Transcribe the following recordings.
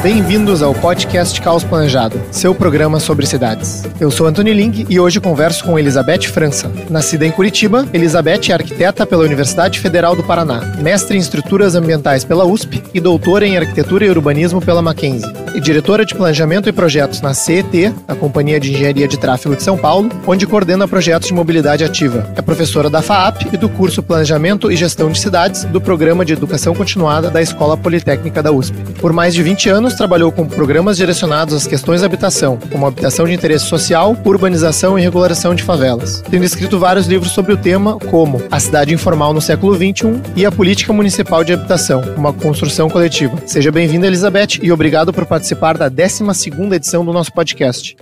Bem-vindos ao podcast Caos Planejado, seu programa sobre cidades. Eu sou Antônio Ling e hoje converso com Elizabeth França. Nascida em Curitiba, Elizabeth é arquiteta pela Universidade Federal do Paraná, mestre em estruturas ambientais pela USP e doutora em arquitetura e urbanismo pela Mackenzie. E diretora de planejamento e projetos na CET, a Companhia de Engenharia de Tráfego de São Paulo, onde coordena projetos de mobilidade ativa. É professora da FAAP e do curso Planejamento e Gestão de Cidades do Programa de Educação Continuada da Escola Politécnica da USP. Por mais de 20 anos, trabalhou com programas direcionados às questões de habitação, como habitação de interesse social, urbanização e regularização de favelas, tendo escrito vários livros sobre o tema, como A Cidade Informal no Século XXI e A Política Municipal de Habitação, uma construção coletiva. Seja bem-vinda, Elizabeth, e obrigado por participar da 12ª edição do nosso podcast.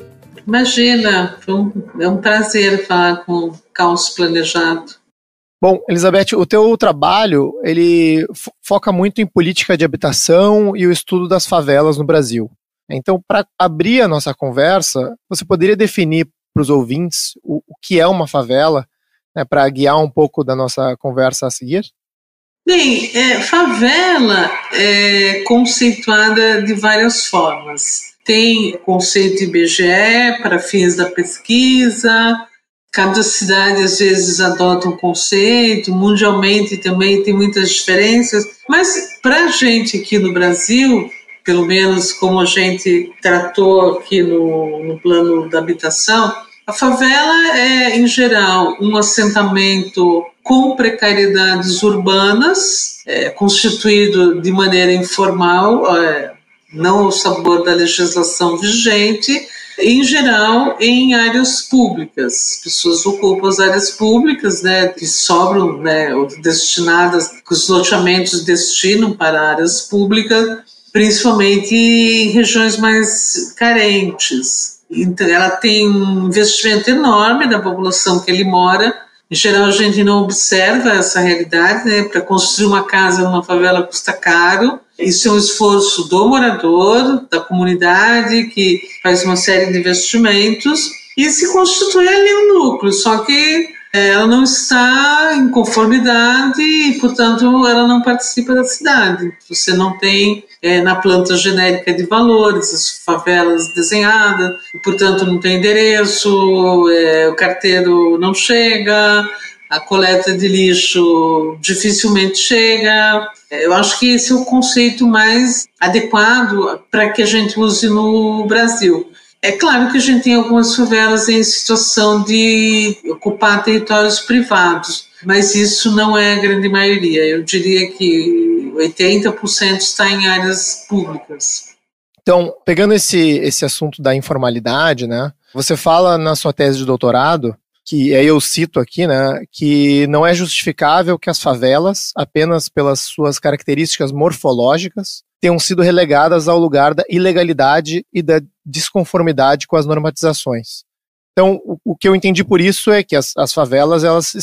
Imagina, é um prazer falar com o Caos Planejado. Bom, Elizabeth, o teu trabalho, ele foca muito em política de habitação e o estudo das favelas no Brasil. Então, para abrir a nossa conversa, você poderia definir para os ouvintes o que é uma favela, né, para guiar um pouco da nossa conversa a seguir? Bem, favela é conceituada de várias formas. Tem o conceito IBGE para fins da pesquisa. Cada cidade, às vezes, adota um conceito, mundialmente também tem muitas diferenças, mas para a gente aqui no Brasil, pelo menos como a gente tratou aqui no plano da habitação, a favela é, em geral, um assentamento com precariedades urbanas, constituído de maneira informal, não ao sabor da legislação vigente, em geral, em áreas públicas. As pessoas ocupam as áreas públicas, né, que sobram, né, destinadas, que os loteamentos destinam para áreas públicas, principalmente em regiões mais carentes. Então, ela tem um investimento enorme da população que ali mora. Em geral, a gente não observa essa realidade, né? Para construir uma casa numa favela custa caro. Isso é um esforço do morador, da comunidade, que faz uma série de investimentos e se constitui ali um núcleo, só que ela não está em conformidade e, portanto, ela não participa da cidade. Você não tem na planta genérica de valores as favelas desenhadas, e, portanto, não tem endereço, o carteiro não chega, a coleta de lixo dificilmente chega. Eu acho que esse é o conceito mais adequado para que a gente use no Brasil. É claro que a gente tem algumas favelas em situação de ocupar territórios privados, mas isso não é a grande maioria. Eu diria que 80% está em áreas públicas. Então, pegando esse assunto da informalidade, né, você fala na sua tese de doutorado, que aí eu cito aqui, né, que não é justificável que as favelas, apenas pelas suas características morfológicas, tenham sido relegadas ao lugar da ilegalidade e da desconformidade com as normatizações. Então, o que eu entendi por isso é que as favelas, elas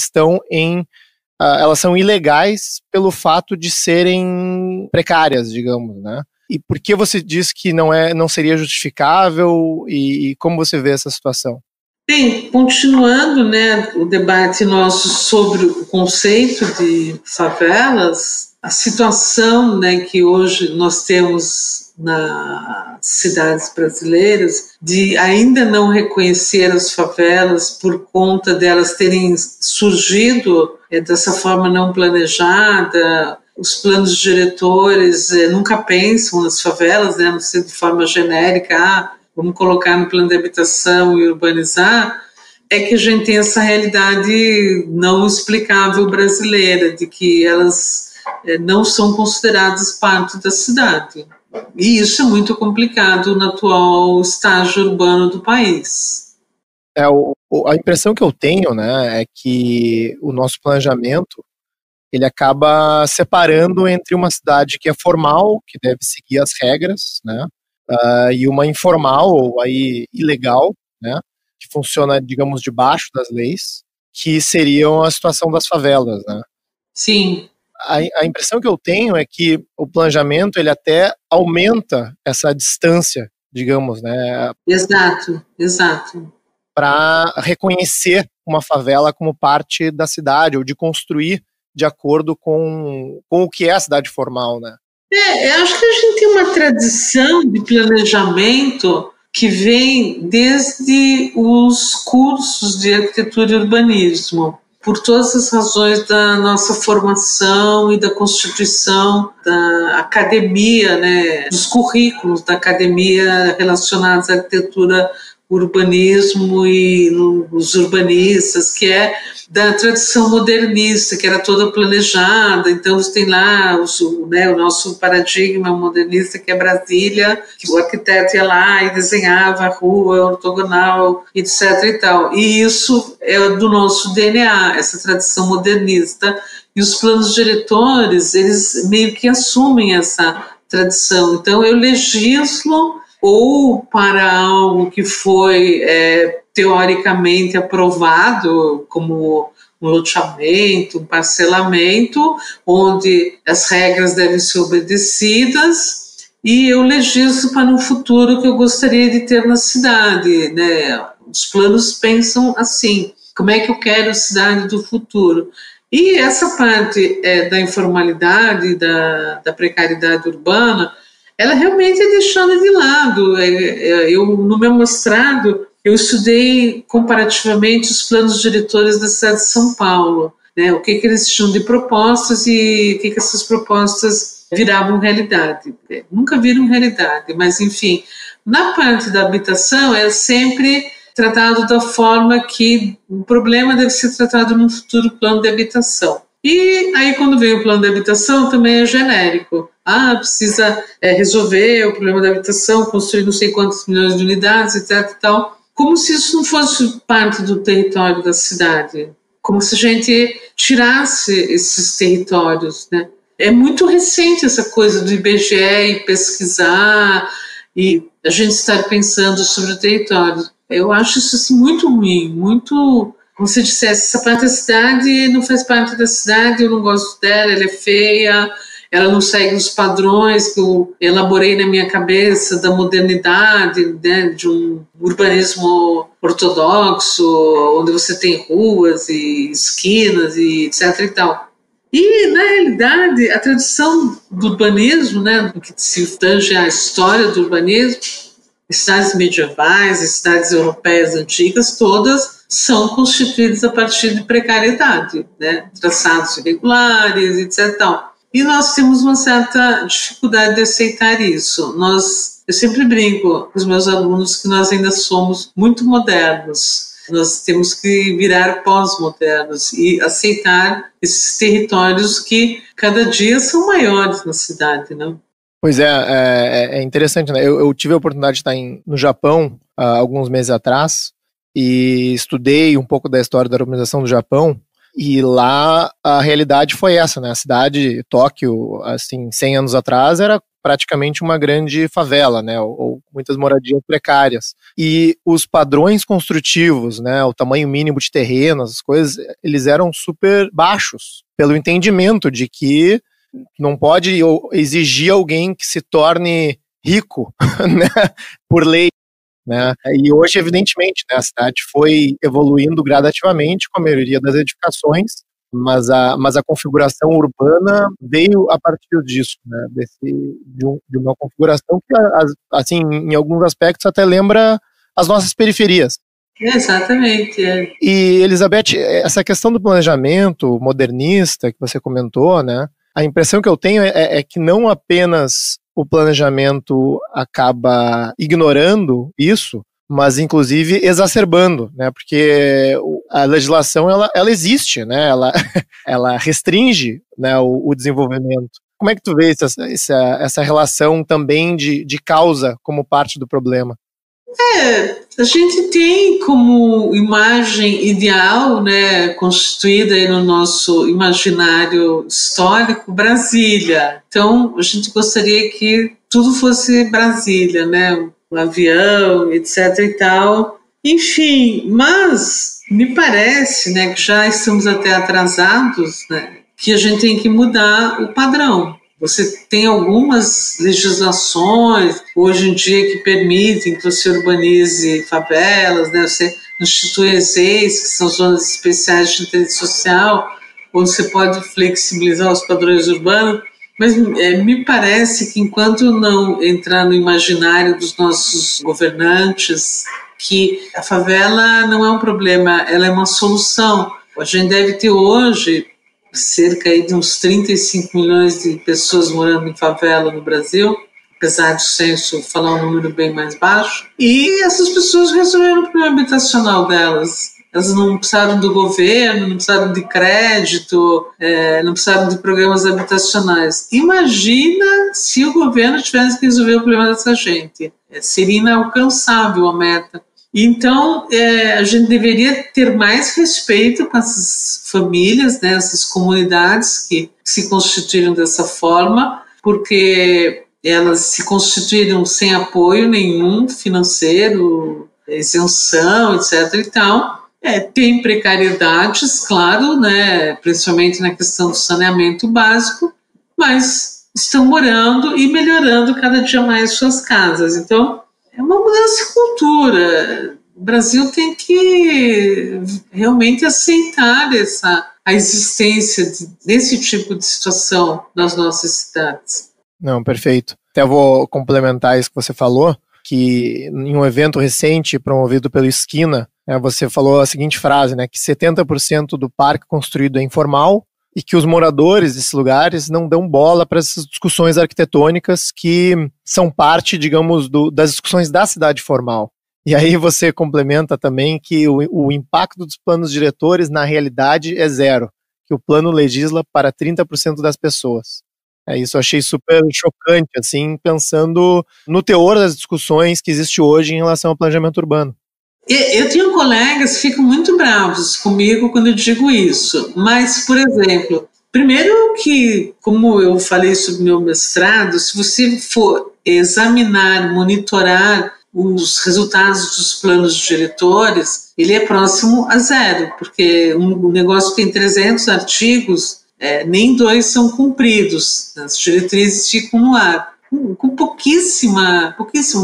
são ilegais pelo fato de serem precárias, digamos, né? E por que você diz que não seria justificável e como você vê essa situação? Bem, continuando, né, o debate nosso sobre o conceito de favelas, a situação, né, que hoje nós temos nas cidades brasileiras de ainda não reconhecer as favelas por conta delas terem surgido dessa forma não planejada. Os planos diretores nunca pensam nas favelas, né, não sei, de forma genérica, vamos colocar no plano de habitação e urbanizar, é que a gente tem essa realidade não explicável brasileira, de que elas não são consideradas parte da cidade. E isso é muito complicado no atual estágio urbano do país. A impressão que eu tenho, né, é que o nosso planejamento ele acaba separando entre uma cidade que é formal, que deve seguir as regras, né, e uma informal ou aí ilegal, né, que funciona, digamos, debaixo das leis, que seriam a situação das favelas, né? Sim. A impressão que eu tenho é que o planejamento ele até aumenta essa distância, digamos, né? Exato. Para reconhecer uma favela como parte da cidade ou de construir de acordo com o que é a cidade formal, né? Eu acho que a gente tem uma tradição de planejamento que vem desde os cursos de arquitetura e urbanismo, por todas as razões da nossa formação e da constituição da academia, né, dos currículos da academia relacionados à arquitetura, urbanismo e os urbanistas, que é da tradição modernista, que era toda planejada. Então, você tem lá o nosso paradigma modernista, que é Brasília, que o arquiteto ia lá e desenhava a rua ortogonal, etc. e tal. E isso é do nosso DNA, essa tradição modernista. E os planos diretores, eles meio que assumem essa tradição. Então, eu legislo ou para algo que foi teoricamente aprovado, como um loteamento, um parcelamento, onde as regras devem ser obedecidas, e eu legislo para um futuro que eu gostaria de ter na cidade, né? Os planos pensam assim: como é que eu quero a cidade do futuro? E essa parte da informalidade, da precariedade urbana, ela realmente é deixada de lado. No meu mestrado, eu estudei comparativamente os planos diretores da cidade de São Paulo, né? O que eles tinham de propostas e o que essas propostas viravam realidade. Nunca viram realidade, mas enfim, na parte da habitação é sempre tratado da forma que o problema deve ser tratado num futuro plano de habitação. E aí, quando vem o plano de habitação, também é genérico. Precisa resolver o problema da habitação, construir não sei quantos milhões de unidades, etc. e tal. Como se isso não fosse parte do território da cidade. Como se a gente tirasse esses territórios, né? É muito recente essa coisa do IBGE e pesquisar e a gente estar pensando sobre o território. Eu acho isso assim, muito ruim, muito... Como se dissesse, essa parte da cidade não faz parte da cidade, eu não gosto dela, ela é feia, ela não segue os padrões que eu elaborei na minha cabeça da modernidade, né, de um urbanismo ortodoxo, onde você tem ruas e esquinas e etc. e tal. E, na realidade, a tradição do urbanismo, né, no que se tange à história do urbanismo, as cidades medievais, as cidades europeias antigas, todas são constituídas a partir de precariedade, né? Traçados irregulares, etc. E nós temos uma certa dificuldade de aceitar isso. Eu sempre brinco com os meus alunos que nós ainda somos muito modernos. Nós temos que virar pós-modernos e aceitar esses territórios que cada dia são maiores na cidade, né? Pois é interessante, né? Eu tive a oportunidade de estar no Japão alguns meses atrás e estudei um pouco da história da urbanização do Japão, e lá a realidade foi essa, né? A cidade, Tóquio, assim, 100 anos atrás, era praticamente uma grande favela, né? Ou muitas moradias precárias. E os padrões construtivos, né? O tamanho mínimo de terreno, as coisas, eles eram super baixos, pelo entendimento de que não pode exigir alguém que se torne rico, né, por lei, né? E hoje, evidentemente, né, a cidade foi evoluindo gradativamente com a maioria das edificações, mas a configuração urbana veio a partir disso, né, de uma configuração que, assim, em alguns aspectos até lembra as nossas periferias. Exatamente. E, Elizabeth, essa questão do planejamento modernista que você comentou, né, a impressão que eu tenho é que não apenas o planejamento acaba ignorando isso, mas inclusive exacerbando, né? Porque a legislação ela existe, né? Ela restringe, né, o desenvolvimento. Como é que tu vê essa relação também de causa como parte do problema? A gente tem como imagem ideal, né, constituída aí no nosso imaginário histórico, Brasília. Então, a gente gostaria que tudo fosse Brasília, né, um avião, etc. e tal. Enfim, mas me parece, né, que já estamos até atrasados, né, que a gente tem que mudar o padrão. Você tem algumas legislações hoje em dia que permitem que você urbanize favelas, né? Você institui as EIs, que são zonas especiais de interesse social, onde você pode flexibilizar os padrões urbanos, Mas me parece que enquanto não entrar no imaginário dos nossos governantes, que a favela não é um problema, ela é uma solução. A gente deve ter hoje cerca aí de uns 35 milhões de pessoas morando em favela no Brasil, apesar do censo falar um número bem mais baixo. E essas pessoas resolveram o problema habitacional delas. Elas não precisaram do governo, não precisaram de crédito, não precisaram de programas habitacionais. Imagina se o governo tivesse que resolver o problema dessa gente. Seria inalcançável a meta. Então, a gente deveria ter mais respeito com essas famílias, né, essas comunidades que se constituíram dessa forma, porque elas se constituíram sem apoio nenhum financeiro, isenção, etc. e tal. Tem precariedades, claro, né, principalmente na questão do saneamento básico, mas estão morando e melhorando cada dia mais suas casas. Então, é uma mudança de cultura. O Brasil tem que realmente aceitar a existência desse tipo de situação nas nossas cidades. Não, perfeito. Até vou complementar isso que você falou, que em um evento recente promovido pelo Esquina, você falou a seguinte frase, né, que 70% do parque construído é informal e que os moradores desses lugares não dão bola para essas discussões arquitetônicas que são parte, digamos, das discussões da cidade formal. E aí você complementa também que o impacto dos planos diretores na realidade é zero, que o plano legisla para 30% das pessoas. Isso eu achei super chocante, assim, pensando no teor das discussões que existe hoje em relação ao planejamento urbano. Eu tenho colegas que ficam muito bravos comigo quando eu digo isso, mas, por exemplo, primeiro que, como eu falei sobre o meu mestrado, se você for examinar, monitorar os resultados dos planos diretores, ele é próximo a zero, porque um negócio tem 300 artigos, nem 2 são cumpridos, as diretrizes ficam no ar, com pouquíssimo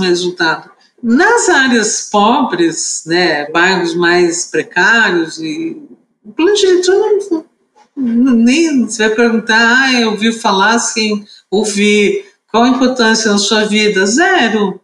resultado. Nas áreas pobres, né, bairros mais precários, o plano diretor nem você vai perguntar, eu ouvi falar sem ouvir, qual a importância na sua vida? Zero,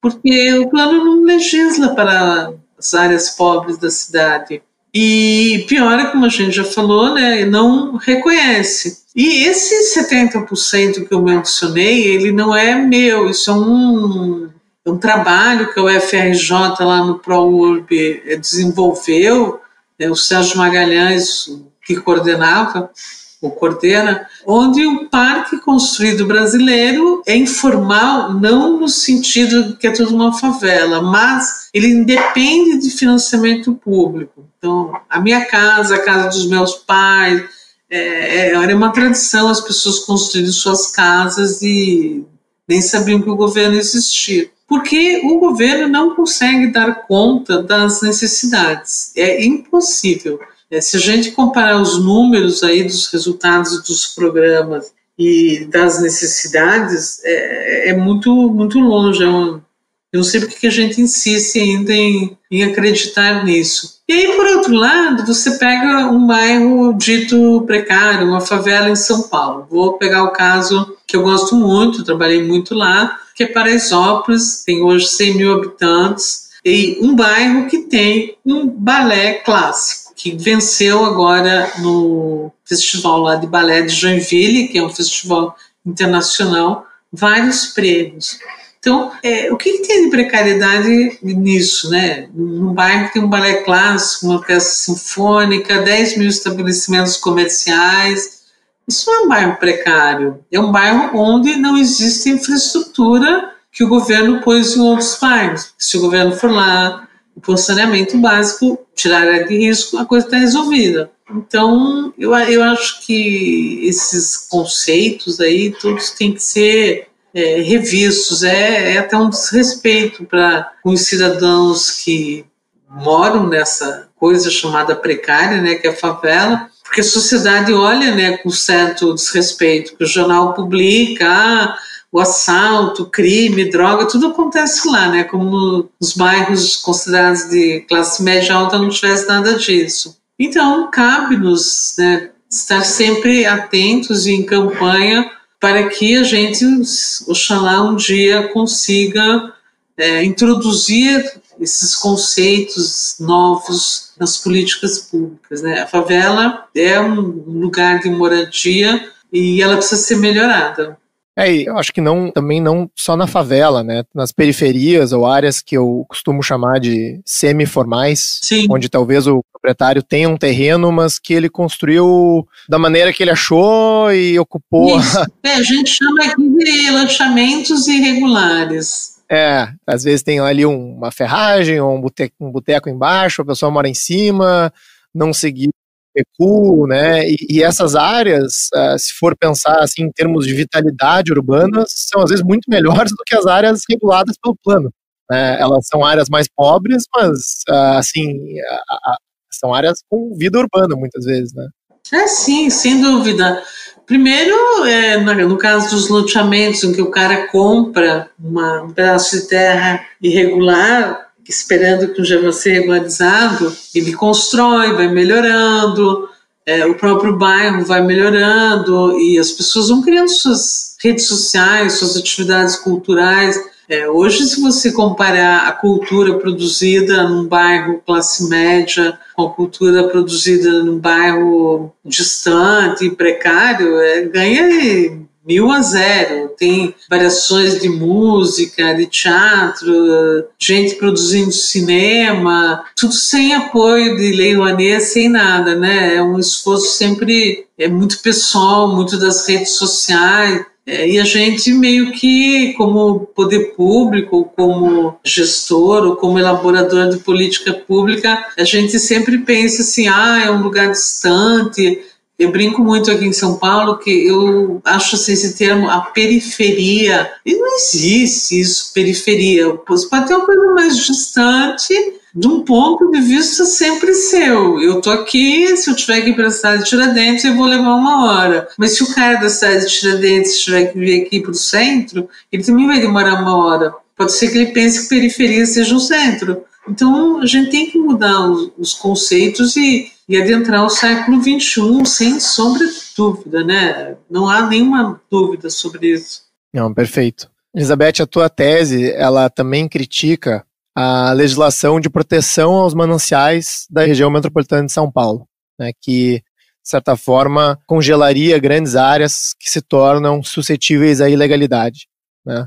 porque o plano não legisla para as áreas pobres da cidade. E pior é, como a gente já falou, né, não reconhece. E esse 70% que eu mencionei, ele não é meu, isso é um trabalho que a UFRJ lá no ProURB desenvolveu, o Sérgio Magalhães, que coordena, onde o parque construído brasileiro é informal, não no sentido que é tudo uma favela, mas ele independe de financiamento público. Então, a minha casa, a casa dos meus pais, era uma tradição as pessoas construírem suas casas e nem sabiam que o governo existia. Porque o governo não consegue dar conta das necessidades. É impossível. Se a gente comparar os números aí dos resultados dos programas e das necessidades, é muito, muito longe. Eu não sei porque a gente insiste ainda em acreditar nisso. E aí, por outro lado, você pega um bairro dito precário, uma favela em São Paulo. Vou pegar o caso que eu gosto muito, trabalhei muito lá, que é Paraisópolis, tem hoje 100 mil habitantes, e um bairro que tem um balé clássico, que venceu agora no festival lá de balé de Joinville, que é um festival internacional, vários prêmios. Então, o que tem de precariedade nisso, né? Num bairro que tem um balé clássico, uma orquestra sinfônica, 10 mil estabelecimentos comerciais. Isso não é um bairro precário, é um bairro onde não existe infraestrutura que o governo pôs em outros bairros. Se o governo for lá, pôr saneamento básico, tirar área de risco, a coisa está resolvida. Então, eu acho que esses conceitos aí, todos têm que ser revistos. É até um desrespeito para os cidadãos que moram nessa coisa chamada precária, né, que é a favela, porque a sociedade olha, né, com certo desrespeito, que o jornal publica, o assalto, o crime, droga, tudo acontece lá, né, como nos bairros considerados de classe média alta não tivesse nada disso. Então, cabe-nos, né, estar sempre atentos e em campanha para que a gente, oxalá, um dia consiga introduzir esses conceitos novos nas políticas públicas, né? A favela é um lugar de moradia e ela precisa ser melhorada. E eu acho que também não só na favela, né? Nas periferias ou áreas que eu costumo chamar de semi-formais, onde talvez o proprietário tenha um terreno, mas que ele construiu da maneira que ele achou e ocupou. Isso. A gente chama aqui de lanchamentos irregulares. Às vezes tem ali uma ferragem ou um boteco embaixo, a pessoa mora em cima, não seguiu recuo, né? E essas áreas, se for pensar assim em termos de vitalidade urbana, são às vezes muito melhores do que as áreas reguladas pelo plano. Elas são áreas mais pobres, mas são áreas com vida urbana muitas vezes, né? Sim, sem dúvida. Primeiro, no caso dos loteamentos, em que o cara compra um pedaço de terra irregular, esperando que já vai ser regularizado, ele constrói, vai melhorando, o próprio bairro vai melhorando e as pessoas vão criando suas redes sociais, suas atividades culturais. Hoje, se você comparar a cultura produzida num bairro classe média com a cultura produzida num bairro distante e precário, ganha 1.000-0. Tem variações de música, de teatro, gente produzindo cinema, tudo sem apoio de Lei Rouanet, sem nada, né? É um esforço sempre muito pessoal, muito das redes sociais. E a gente meio que, como poder público, ou como gestor, ou como elaborador de política pública, a gente sempre pensa assim, é um lugar distante. Eu brinco muito aqui em São Paulo que eu acho assim, esse termo, a periferia, e não existe isso, periferia. Pode ter uma coisa mais distante, de um ponto de vista sempre seu. Eu tô aqui, se eu tiver que ir para a cidade de Tiradentes, eu vou levar 1 hora. Mas se o cara da cidade de Tiradentes tiver que vir aqui para o centro, ele também vai demorar 1 hora. Pode ser que ele pense que periferia seja um centro. Então, a gente tem que mudar os conceitos e adentrar o século XXI, sem sombra de dúvida, né? Não há nenhuma dúvida sobre isso. Não, perfeito. Elizabeth, a tua tese, ela também critica a legislação de proteção aos mananciais da região metropolitana de São Paulo, né, que, de certa forma, congelaria grandes áreas que se tornam suscetíveis à ilegalidade, né?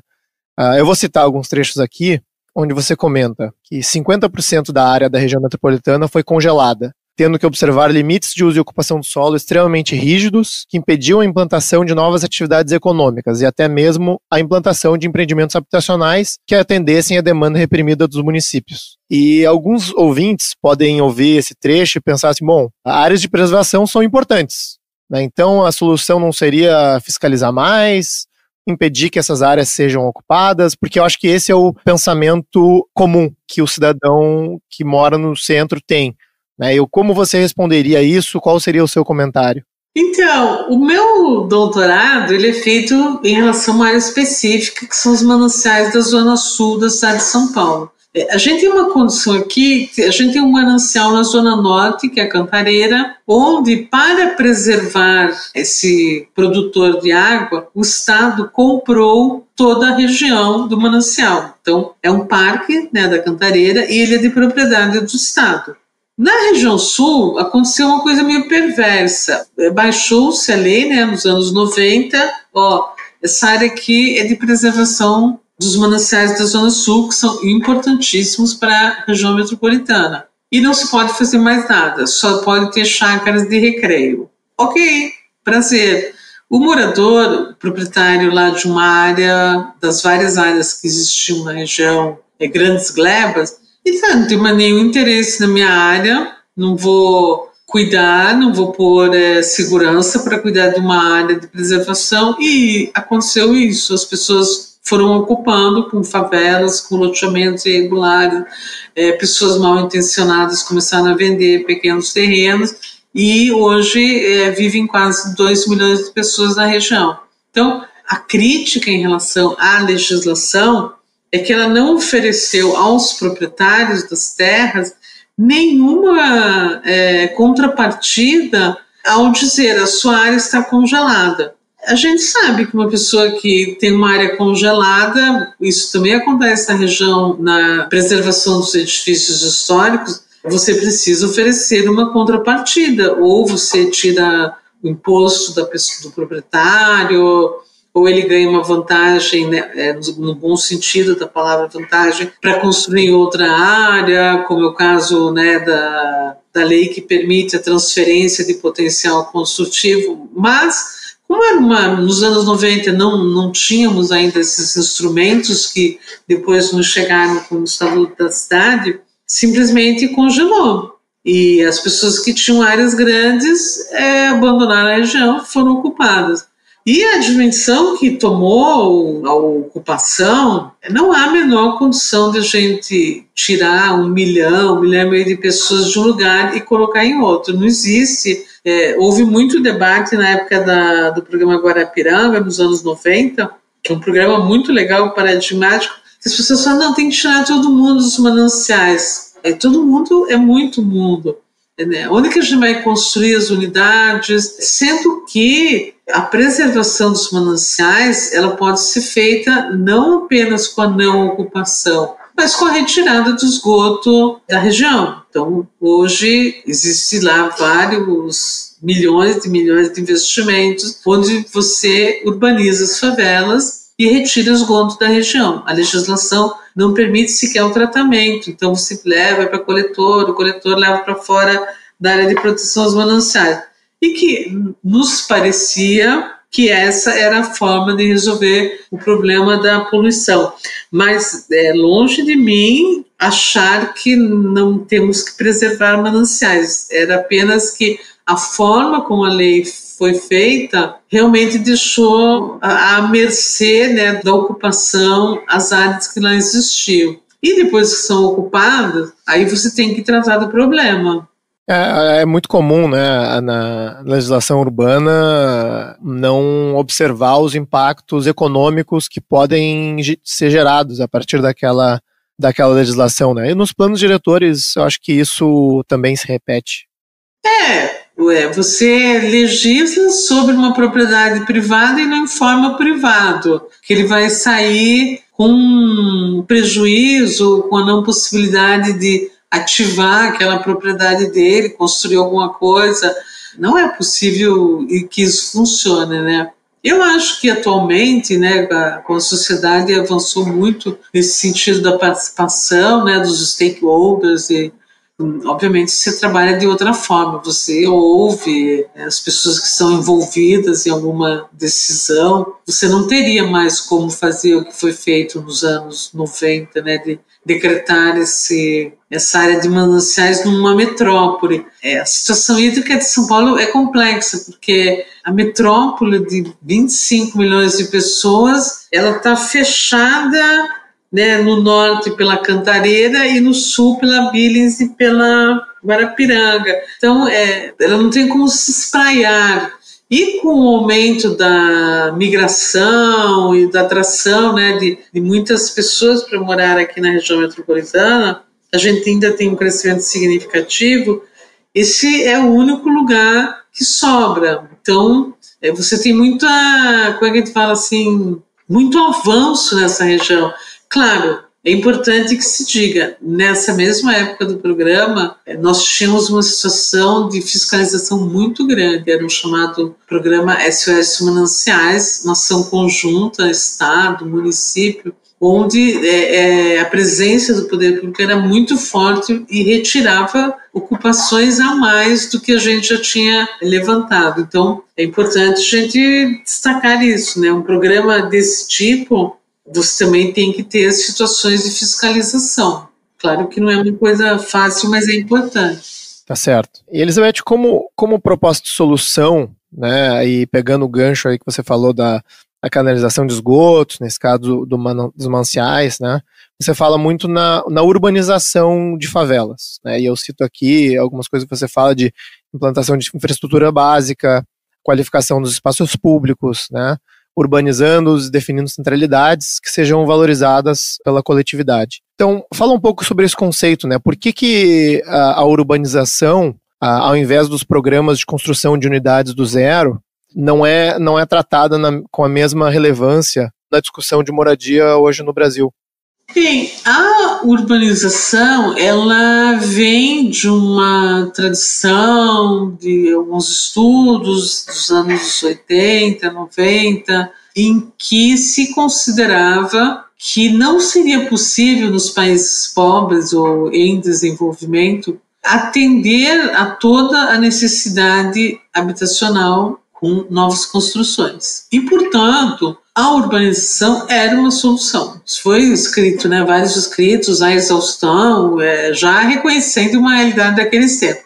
Eu vou citar alguns trechos aqui, onde você comenta que 50% da área da região metropolitana foi congelada, tendo que observar limites de uso e ocupação do solo extremamente rígidos, que impediam a implantação de novas atividades econômicas e até mesmo a implantação de empreendimentos habitacionais que atendessem à demanda reprimida dos municípios. E alguns ouvintes podem ouvir esse trecho e pensar assim, bom, áreas de preservação são importantes, né? Então a solução não seria fiscalizar mais, impedir que essas áreas sejam ocupadas, porque eu acho que esse é o pensamento comum que o cidadão que mora no centro tem. Como você responderia a isso? Qual seria o seu comentário? Então, o meu doutorado ele é feito em relação a uma área específica, que são os mananciais da zona sul da cidade de São Paulo. A gente tem uma condição aqui, a gente tem um manancial na zona norte, que é a Cantareira, onde, para preservar esse produtor de água, o Estado comprou toda a região do manancial. Então, é um parque, né, da Cantareira e ele é de propriedade do Estado. Na região sul, aconteceu uma coisa meio perversa. Baixou-se a lei, né, nos anos 90, essa área aqui é de preservação dos mananciais da Zona Sul, que são importantíssimos para a região metropolitana. E não se pode fazer mais nada, só pode ter chácaras de recreio. Ok, prazer. O morador, o proprietário lá de uma área, das várias áreas que existiam na região, grandes glebas, ele não tem mais nenhum interesse na minha área, não vou cuidar, não vou pôr segurança para cuidar de uma área de preservação. E aconteceu isso, as pessoas foram ocupando com favelas, com loteamentos irregulares, pessoas mal intencionadas começaram a vender pequenos terrenos e hoje vivem quase 2 milhões de pessoas na região. Então, a crítica em relação à legislação é que ela não ofereceu aos proprietários das terras nenhuma contrapartida ao dizer a sua área está congelada. A gente sabe que uma pessoa que tem uma área congelada, isso também acontece na região, na preservação dos edifícios históricos, você precisa oferecer uma contrapartida, ou você tira o imposto do proprietário, ou ele ganha uma vantagem, né, no bom sentido da palavra vantagem, para construir em outra área, como é o caso, né, da lei que permite a transferência de potencial construtivo. Mas, como era nos anos 90 não tínhamos ainda esses instrumentos que depois nos chegaram com o Estatuto da Cidade, simplesmente congelou. E as pessoas que tinham áreas grandes abandonaram a região, foram ocupadas. E a dimensão que tomou a ocupação, não há a menor condição de a gente tirar 1 milhão e meio de pessoas de um lugar e colocar em outro. Não existe. Houve muito debate na época do programa Guarapiranga, nos anos 90, que é um programa muito legal, paradigmático. As pessoas falam, não, tem que tirar todo mundo dos mananciais. Todo mundo é muito mundo. Onde que a gente vai construir as unidades? Sendo que a preservação dos mananciais ela pode ser feita não apenas com a não ocupação, mas com a retirada do esgoto da região. Então, hoje, existe lá vários milhões de investimentos onde você urbaniza as favelas e retira o esgoto da região. A legislação não permite sequer o tratamento, então você leva para o coletor leva para fora da área de proteção aos mananciais. E que nos parecia que essa era a forma de resolver o problema da poluição. Mas é longe de mim achar que não temos que preservar mananciais. Era apenas que a forma como a lei foi feita realmente deixou à mercê, né, da ocupação as áreas que lá existiam. E depois que são ocupadas, aí você tem que tratar do problema. É muito comum, né, na legislação urbana não observar os impactos econômicos que podem ser gerados a partir daquela legislação, né? E nos planos diretores, eu acho que isso também se repete. Você legisla sobre uma propriedade privada e não informa o privado, que ele vai sair com prejuízo, com a não possibilidade de ativar aquela propriedade dele, construir alguma coisa. Não é possível que isso funcione, né? Eu acho que atualmente, né, a sociedade avançou muito nesse sentido da participação, né, dos stakeholders e, obviamente, você trabalha de outra forma, você ouve as pessoas que são envolvidas em alguma decisão, você não teria mais como fazer o que foi feito nos anos 90, né, de decretar essa área de mananciais numa metrópole. A situação hídrica de São Paulo é complexa, porque a metrópole de 25 milhões de pessoas, ela está fechada, né, no norte pela Cantareira e no sul pela Billings e pela Guarapiranga. Então, ela não tem como se espraiar. E com o aumento da migração e da atração, né, de muitas pessoas para morar aqui na região metropolitana, a gente ainda tem um crescimento significativo. Esse é o único lugar que sobra. Então, você tem muita, como é que a gente fala assim, muito avanço nessa região. Claro, é importante que se diga, nessa mesma época do programa, nós tínhamos uma situação de fiscalização muito grande, era um chamado programa SOS Mananciais, uma ação conjunta, Estado, município, onde a presença do poder público era muito forte e retirava ocupações a mais do que a gente já tinha levantado. Então, é importante a gente destacar isso, né? Um programa desse tipo, você também tem que ter as situações de fiscalização. Claro que não é uma coisa fácil, mas é importante. Tá certo. E, Elizabeth, como proposta de solução, né, e pegando o gancho aí que você falou da canalização de esgotos, nesse caso dos mananciais, né, você fala muito na urbanização de favelas, né, e eu cito aqui algumas coisas que você fala de implantação de infraestrutura básica, qualificação dos espaços públicos, né, urbanizando-os, definindo centralidades que sejam valorizadas pela coletividade. Então, fala um pouco sobre esse conceito, né? Por que a urbanização, ao invés dos programas de construção de unidades do zero, não é tratada com a mesma relevância na discussão de moradia hoje no Brasil. Bem, a urbanização, ela vem de uma tradição, de alguns estudos dos anos 80, 90, em que se considerava que não seria possível nos países pobres ou em desenvolvimento atender a toda a necessidade habitacional com novas construções. E, portanto, a urbanização era uma solução. Isso foi escrito, vários escritos, a exaustão, já reconhecendo uma realidade daqueles tempos.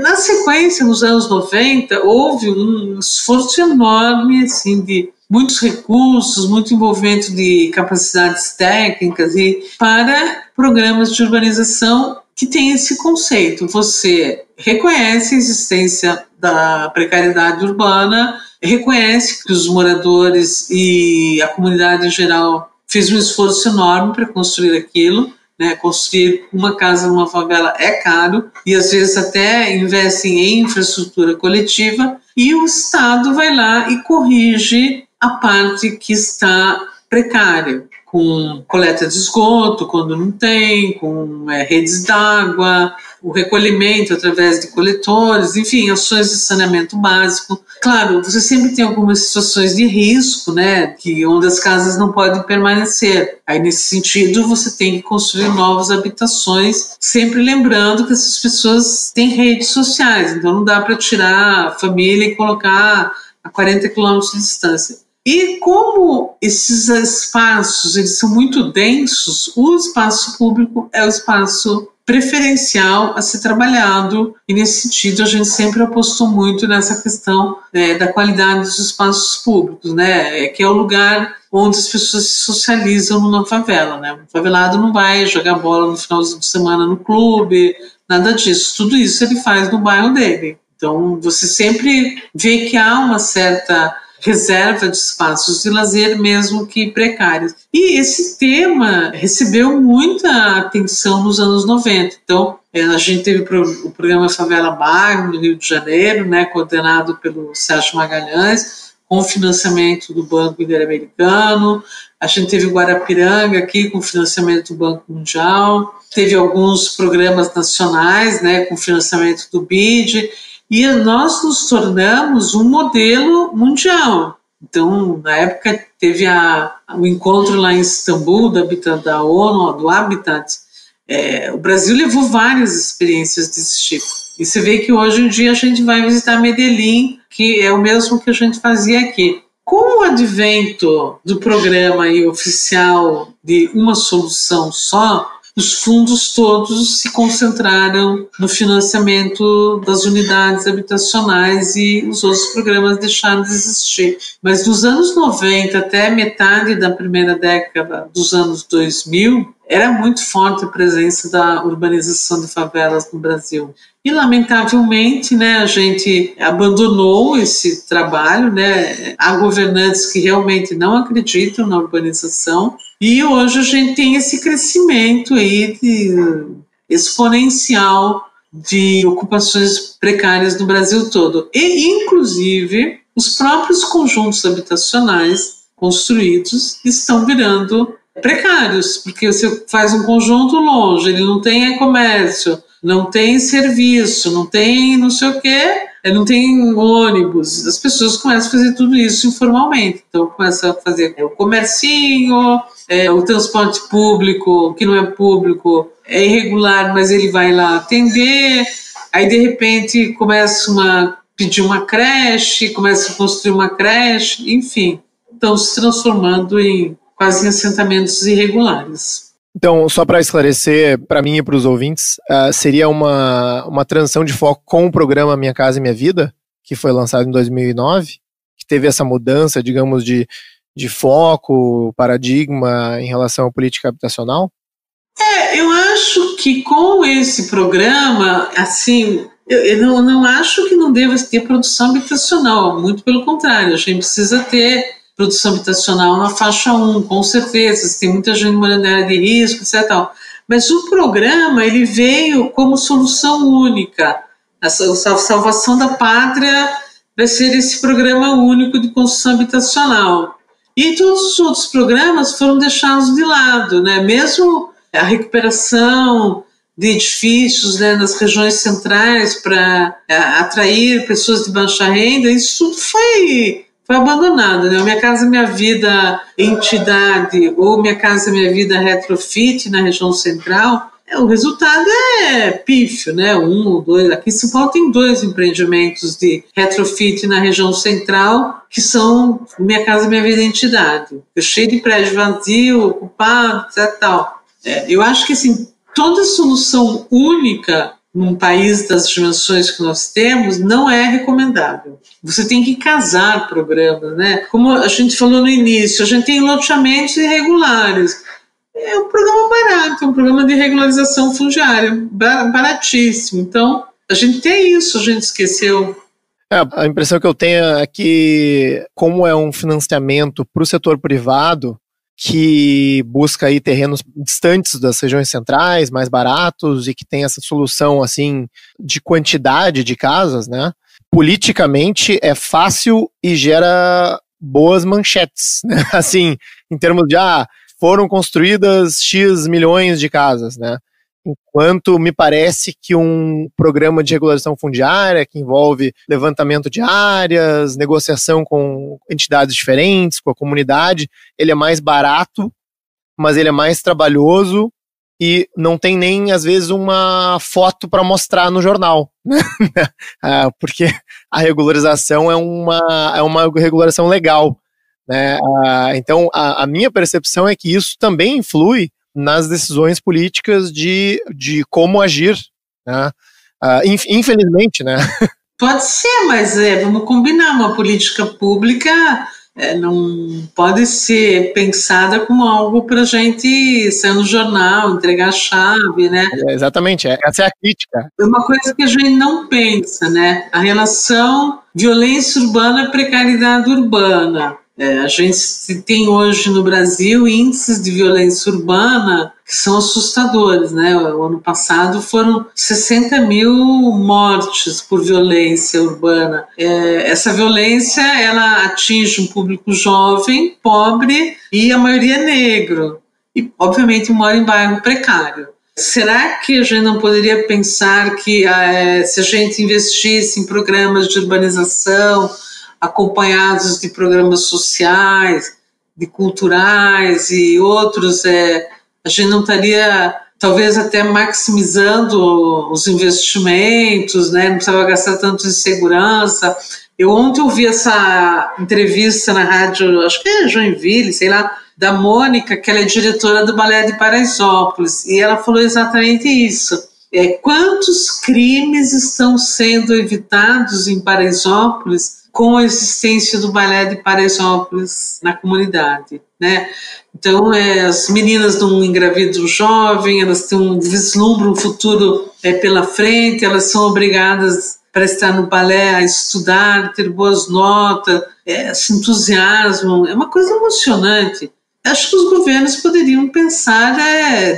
Na sequência, nos anos 90, houve um esforço enorme, assim, de muitos recursos, muito envolvimento de capacidades técnicas e para programas de urbanização que tem esse conceito. Você reconhece a existência da precariedade urbana, reconhece que os moradores e a comunidade em geral fez um esforço enorme para construir aquilo, construir uma casa numa favela é caro e às vezes até investem em infraestrutura coletiva e o Estado vai lá e corrige a parte que está precária, com coleta de esgoto quando não tem, com redes d'água, o recolhimento através de coletores, enfim, ações de saneamento básico. Claro, você sempre tem algumas situações de risco, onde as casas não podem permanecer. Aí, nesse sentido, você tem que construir novas habitações, sempre lembrando que essas pessoas têm redes sociais, então não dá para tirar a família e colocar a 40 quilômetros de distância. E como esses espaços eles são muito densos, o espaço público é o espaço preferencial a ser trabalhado e nesse sentido a gente sempre apostou muito nessa questão da qualidade dos espaços públicos, que é o lugar onde as pessoas se socializam numa favela, O favelado não vai jogar bola no final de semana no clube, nada disso, tudo isso ele faz no bairro dele. Então você sempre vê que há uma certa reserva de espaços de lazer, mesmo que precários. E esse tema recebeu muita atenção nos anos 90. Então, a gente teve o programa Favela Bairro, no Rio de Janeiro, coordenado pelo Sérgio Magalhães, com financiamento do Banco Interamericano. A gente teve o Guarapiranga aqui, com financiamento do Banco Mundial. Teve alguns programas nacionais, com financiamento do BID. E nós nos tornamos um modelo mundial. Então, na época, teve o encontro lá em Istambul, da ONU, do Habitat. O Brasil levou várias experiências desse tipo. E você vê que hoje em dia a gente vai visitar Medellín, que é o mesmo que a gente fazia aqui. Com o advento do programa oficial de uma solução só, os fundos todos se concentraram no financiamento das unidades habitacionais e os outros programas deixaram de existir. Mas dos anos 90 até metade da primeira década dos anos 2000, era muito forte a presença da urbanização de favelas no Brasil. E, lamentavelmente, a gente abandonou esse trabalho, Há governantes que realmente não acreditam na urbanização e hoje a gente tem esse crescimento aí exponencial de ocupações precárias no Brasil todo. E, inclusive, os próprios conjuntos habitacionais construídos estão virando precários, porque você faz um conjunto longe, ele não tem comércio, não tem serviço, não tem não sei o quê, não tem ônibus. As pessoas começam a fazer tudo isso informalmente. Então, começam a fazer o comercinho, o transporte público, que não é público, é irregular, mas ele vai lá atender. Aí, de repente, começa a pedir uma creche, começa a construir uma creche, enfim. Estão se transformando em quase assentamentos irregulares. Então, só para esclarecer para mim e para os ouvintes, seria uma transição de foco com o programa Minha Casa e Minha Vida, que foi lançado em 2009, que teve essa mudança, digamos, de foco, paradigma em relação à política habitacional? Eu acho que com esse programa, assim, eu não acho que não deva ter produção habitacional, muito pelo contrário, a gente precisa ter produção habitacional na faixa 1, com certeza, tem muita gente morando na área de risco, etc. Mas o programa ele veio como solução única, a salvação da pátria vai ser esse programa único de construção habitacional. E todos os outros programas foram deixados de lado, né? Mesmo a recuperação de edifícios, né, nas regiões centrais para atrair pessoas de baixa renda, isso tudo foi abandonado, né? Minha Casa Minha Vida Entidade ou Minha Casa Minha Vida Retrofit na região central, o resultado é pífio, né? 1 ou 2. Aqui em São Paulo tem 2 empreendimentos de retrofit na região central que são Minha Casa Minha Vida Entidade. Cheio de prédio vazio, ocupado, etc. Tal. Eu acho que assim, toda solução única num país das dimensões que nós temos não é recomendável. Você tem que casar programas, né? Como a gente falou no início, a gente tem loteamentos irregulares. É um programa barato, é um programa de regularização fundiária, baratíssimo. Então, a gente tem isso, a gente esqueceu. A impressão que eu tenho é que, como é um financiamento para o setor privado, que busca aí terrenos distantes das regiões centrais, mais baratos, e que tem essa solução assim de quantidade de casas, né? Politicamente é fácil e gera boas manchetes, né? Assim, em termos de foram construídas X milhões de casas, né? Enquanto me parece que um programa de regularização fundiária que envolve levantamento de áreas, negociação com entidades diferentes, com a comunidade, ele é mais barato, mas ele é mais trabalhoso e não tem nem, às vezes, uma foto para mostrar no jornal, né? Porque a regularização é uma regularização legal, né? Então, a minha percepção é que isso também influi nas decisões políticas de como agir, né? Infelizmente, né? Pode ser, mas vamos combinar, uma política pública não pode ser pensada como algo para a gente sair no jornal, entregar a chave, né? Exatamente, essa é a crítica. É uma coisa que a gente não pensa, né? A relação violência urbana, precariedade urbana. A gente tem hoje no Brasil índices de violência urbana que são assustadores, né? O ano passado foram 60 mil mortes por violência urbana. Essa violência, ela atinge um público jovem, pobre e a maioria negro. E, obviamente, mora em bairro precário. Será que a gente não poderia pensar que se a gente investisse em programas de urbanização acompanhados de programas sociais, de culturais e outros, a gente não estaria talvez até maximizando os investimentos, né? Não precisava gastar tanto em segurança. Eu ontem ouvi essa entrevista na rádio, acho que é Joinville, sei lá, da Mônica, que ela é diretora do Balé de Paraisópolis, e ela falou exatamente isso. Quantos crimes estão sendo evitados em Paraisópolis com a existência do Balé de Paraisópolis na comunidade, né? Então, as meninas não engravidam jovem, elas vislumbram um futuro pela frente, elas são obrigadas para estar no balé a estudar, ter boas notas, se entusiasmam, é uma coisa emocionante. Acho que os governos poderiam pensar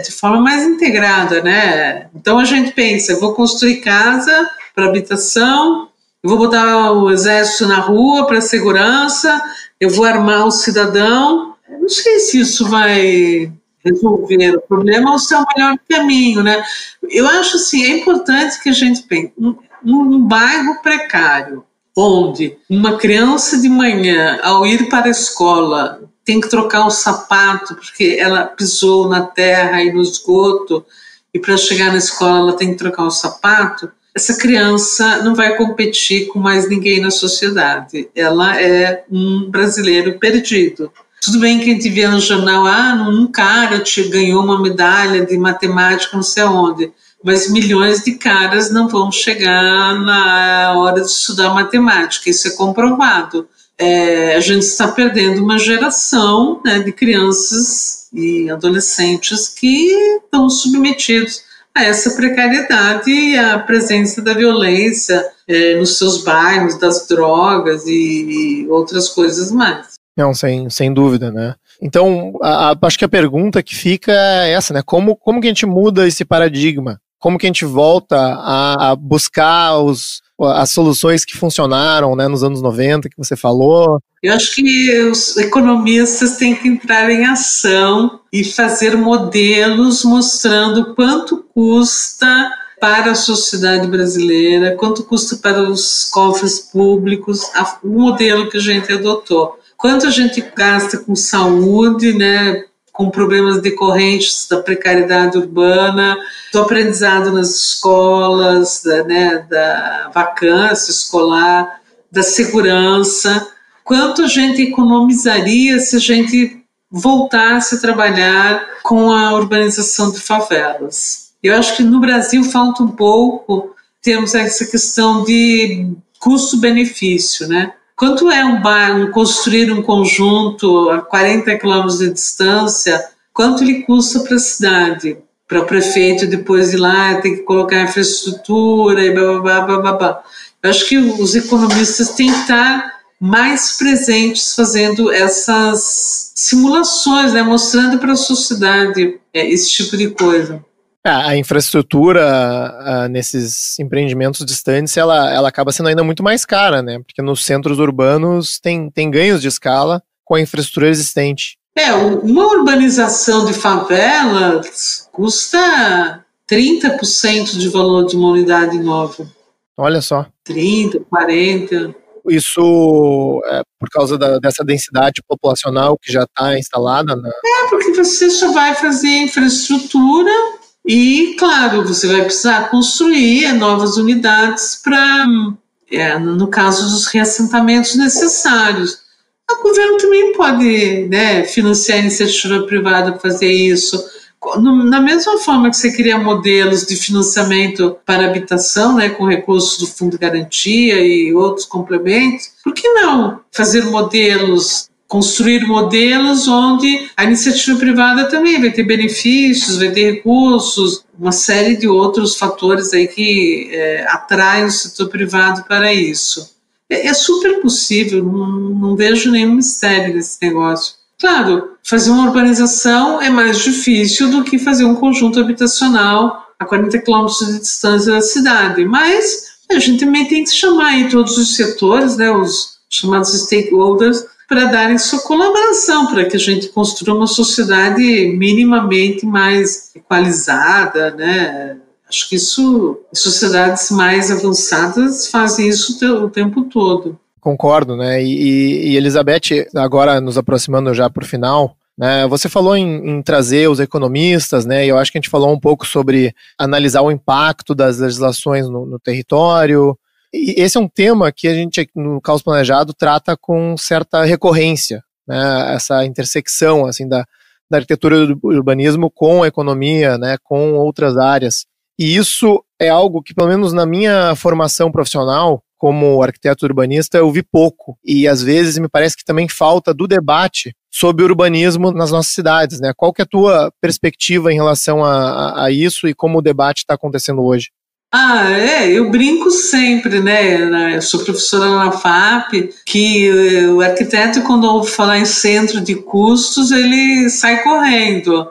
de forma mais integrada, né? Então a gente pensa, eu vou construir casa para habitação, eu vou botar o exército na rua para segurança, eu vou armar o cidadão. Eu não sei se isso vai resolver o problema ou se é o melhor caminho, né? Eu acho assim, é importante que a gente pense num bairro precário, onde uma criança de manhã, ao ir para a escola, tem que trocar o sapato porque ela pisou na terra e no esgoto, e para chegar na escola ela tem que trocar o sapato. Essa criança não vai competir com mais ninguém na sociedade. Ela é um brasileiro perdido. Tudo bem que a gente vê no jornal, um cara ganhou uma medalha de matemática não sei onde, mas milhões de caras não vão chegar na hora de estudar matemática, isso é comprovado. A gente está perdendo uma geração, né, de crianças e adolescentes que estão submetidos a essa precariedade e à presença da violência nos seus bairros, das drogas e outras coisas mais. Não, sem dúvida, né? Então, acho que a pergunta que fica é essa, né? Como que a gente muda esse paradigma, Como que a gente volta a buscar as soluções que funcionaram, né, nos anos 90, que você falou? Eu acho que os economistas têm que entrar em ação e fazer modelos mostrando quanto custa para a sociedade brasileira, quanto custa para os cofres públicos, o modelo que a gente adotou. Quanto a gente gasta com saúde, né, com problemas decorrentes da precariedade urbana, do aprendizado nas escolas, da vacância escolar, da segurança. Quanto a gente economizaria se a gente voltasse a trabalhar com a urbanização de favelas. Eu acho que no Brasil falta um pouco, temos essa questão de custo-benefício, né? Quanto é construir um conjunto a 40 quilômetros de distância, quanto ele custa para a cidade? Para o prefeito depois ir lá, tem que colocar infraestrutura e blá, blá, blá, blá, blá. Eu acho que os economistas têm que estar mais presentes fazendo essas simulações, né, mostrando para a sociedade esse tipo de coisa. A infraestrutura nesses empreendimentos distantes, ela acaba sendo ainda muito mais cara, né? Porque nos centros urbanos tem ganhos de escala com a infraestrutura existente. Uma urbanização de favelas custa 30% de valor de uma unidade nova. Olha só. 30, 40. Isso é por causa dessa densidade populacional que já está instalada? Né? Porque você só vai fazer infraestrutura e, claro, você vai precisar construir novas unidades para, no caso dos reassentamentos necessários. O governo também pode, né, financiar a iniciativa privada para fazer isso. Na mesma forma que você cria modelos de financiamento para habitação, né, com recursos do Fundo de Garantia e outros complementos, por que não fazer modelos, construir modelos onde a iniciativa privada também vai ter benefícios, vai ter recursos, uma série de outros fatores aí que atraem o setor privado para isso. É super possível, não vejo nenhum mistério nesse negócio. Claro, fazer uma urbanização é mais difícil do que fazer um conjunto habitacional a 40 quilômetros de distância da cidade, mas a gente também tem que chamar aí todos os setores, né, os chamados stakeholders, para darem sua colaboração, para que a gente construa uma sociedade minimamente mais equalizada, né? Acho que sociedades mais avançadas fazem isso o tempo todo. Concordo, né? E Elizabeth, agora nos aproximando já para o final, né? Você falou em trazer os economistas, né? E eu acho que a gente falou um pouco sobre analisar o impacto das legislações no território. E esse é um tema que a gente, no Caos Planejado, trata com certa recorrência, né? Essa intersecção assim, da arquitetura do urbanismo com a economia, né? Com outras áreas. E isso é algo que, pelo menos na minha formação profissional, como arquiteto urbanista, eu vi pouco. E, às vezes, me parece que também falta do debate sobre urbanismo nas nossas cidades, né? Qual que é a tua perspectiva em relação a isso e como o debate está acontecendo hoje? Eu brinco sempre, né? Eu sou professora na FAP, que o arquiteto, quando ouve falar em centro de custos, ele sai correndo.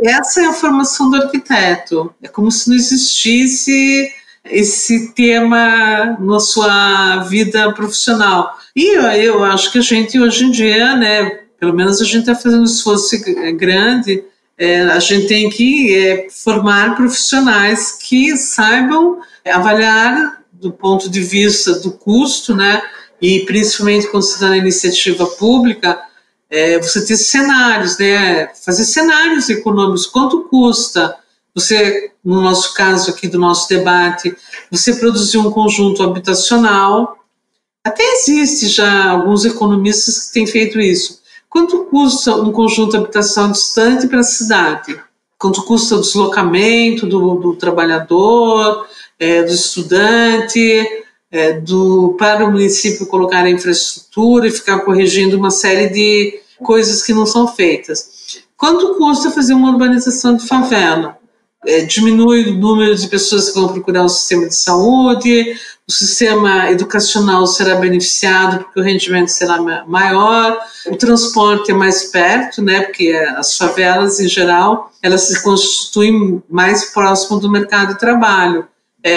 Essa é a formação do arquiteto. É como se não existisse esse tema na sua vida profissional. E eu acho que a gente, hoje em dia, né, pelo menos a gente está fazendo um esforço grande, a gente tem que formar profissionais que saibam avaliar do ponto de vista do custo, né, e principalmente quando se está na iniciativa pública, você ter cenários, né, fazer cenários econômicos, quanto custa você, no nosso caso aqui do nosso debate, você produzir um conjunto habitacional. Até existe já alguns economistas que têm feito isso. Quanto custa um conjunto habitacional distante para a cidade? Quanto custa o deslocamento do trabalhador, do estudante, para o município colocar a infraestrutura e ficar corrigindo uma série de coisas que não são feitas? Quanto custa fazer uma urbanização de favela? diminui o número de pessoas que vão procurar o sistema de saúde, o sistema educacional será beneficiado porque o rendimento será maior, o transporte é mais perto, né, porque as favelas, em geral, elas se constituem mais próximo do mercado de trabalho.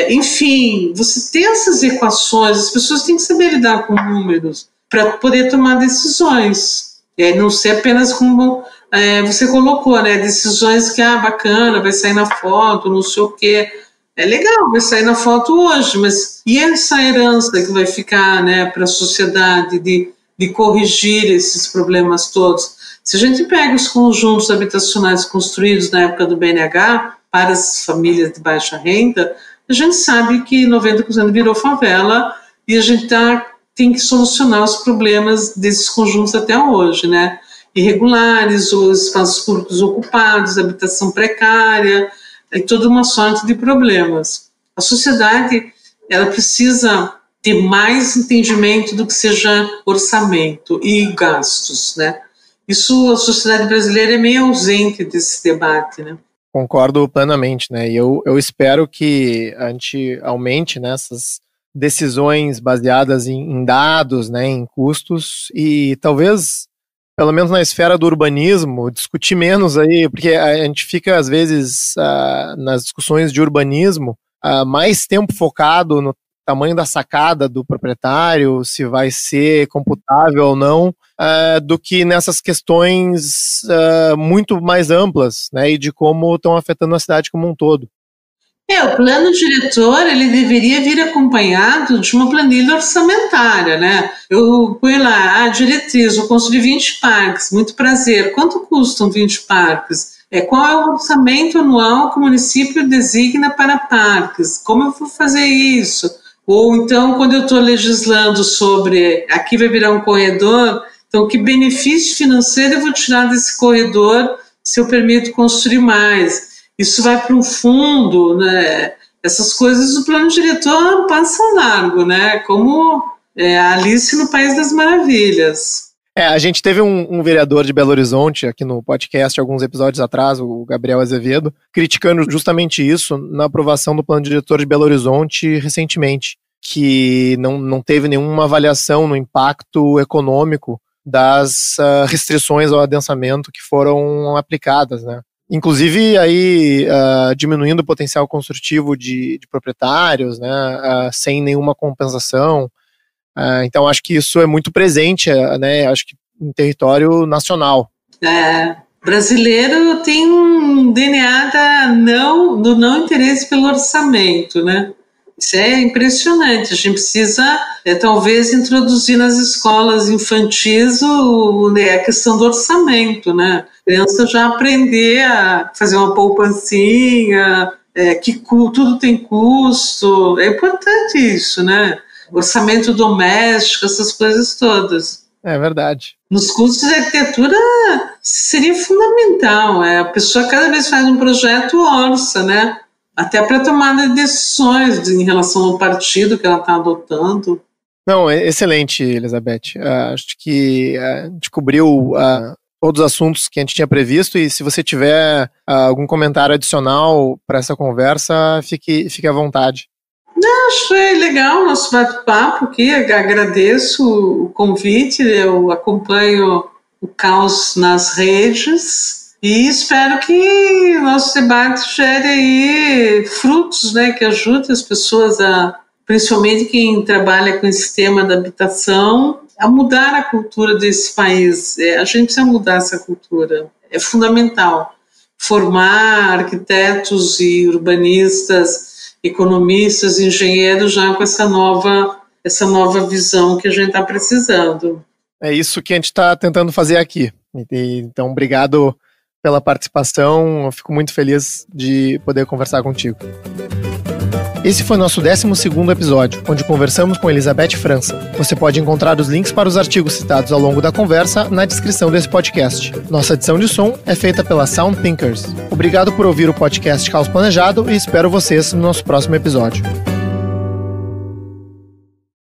Enfim, você tem essas equações, as pessoas têm que saber lidar com números para poder tomar decisões, não ser apenas como você colocou, né, decisões que, bacana, vai sair na foto, não sei o quê. É legal, vai sair na foto hoje, mas e essa herança que vai ficar, né, para a sociedade de corrigir esses problemas todos? Se a gente pega os conjuntos habitacionais construídos na época do BNH para as famílias de baixa renda, a gente sabe que 90% virou favela e a gente tem que solucionar os problemas desses conjuntos até hoje, né? Irregulares, os espaços públicos ocupados, habitação precária, e toda uma sorte de problemas. A sociedade, ela precisa ter mais entendimento do que seja orçamento e gastos, né? Isso, a sociedade brasileira é meio ausente desse debate, né? Concordo plenamente, né? E eu espero que a gente aumente nessas decisões baseadas em dados, né, em custos, e talvez, pelo menos na esfera do urbanismo, discutir menos aí, porque a gente fica, às vezes, nas discussões de urbanismo, mais tempo focado no tamanho da sacada do proprietário, se vai ser computável ou não, do que nessas questões muito mais amplas, né, e de como estão afetando a cidade como um todo. O plano diretor, ele deveria vir acompanhado de uma planilha orçamentária, né? Eu ponho lá, diretriz, vou construir 20 parques, muito prazer. Quanto custam 20 parques? Qual é o orçamento anual que o município designa para parques? Como eu vou fazer isso? Ou então, quando eu estou legislando sobre, aqui vai virar um corredor, então que benefício financeiro eu vou tirar desse corredor se eu permito construir mais? Isso vai para um fundo, né? Essas coisas o plano diretor passa largo, né? Como a Alice no País das Maravilhas. A gente teve um vereador de Belo Horizonte aqui no podcast alguns episódios atrás, o Gabriel Azevedo, criticando justamente isso na aprovação do plano diretor de Belo Horizonte recentemente, que não teve nenhuma avaliação no impacto econômico das restrições ao adensamento que foram aplicadas, né? Inclusive aí diminuindo o potencial construtivo de proprietários, né, sem nenhuma compensação. Então acho que isso é muito presente, né, acho que em território nacional. Brasileiro tem um DNA do não interesse pelo orçamento, né? Isso é impressionante. A gente precisa, talvez, introduzir nas escolas infantis a questão do orçamento, né? A criança já aprender a fazer uma poupancinha, que tudo tem custo. É importante isso, né? Orçamento doméstico, essas coisas todas. É verdade. Nos cursos de arquitetura seria fundamental. A pessoa cada vez faz um projeto, orça, né? Até para tomar decisões em relação ao partido que ela está adotando. Não, excelente, Elizabeth. Acho que a gente cobriu todos os assuntos que a gente tinha previsto, e se você tiver algum comentário adicional para essa conversa, fique à vontade. Acho legal o nosso bate-papo aqui, agradeço o convite, eu acompanho o Caos nas redes. E espero que o nosso debate gere aí frutos, né, que ajudem as pessoas, principalmente quem trabalha com esse tema da habitação, a mudar a cultura desse país. A gente precisa mudar essa cultura, é fundamental. Formar arquitetos e urbanistas, economistas, engenheiros já com essa nova visão que a gente está precisando. É isso que a gente está tentando fazer aqui. Então, obrigado pela participação, eu fico muito feliz de poder conversar contigo. Esse foi nosso 12º episódio, onde conversamos com Elizabeth França. Você pode encontrar os links para os artigos citados ao longo da conversa na descrição desse podcast. Nossa edição de som é feita pela Sound Thinkers. Obrigado por ouvir o podcast Caos Planejado e espero vocês no nosso próximo episódio.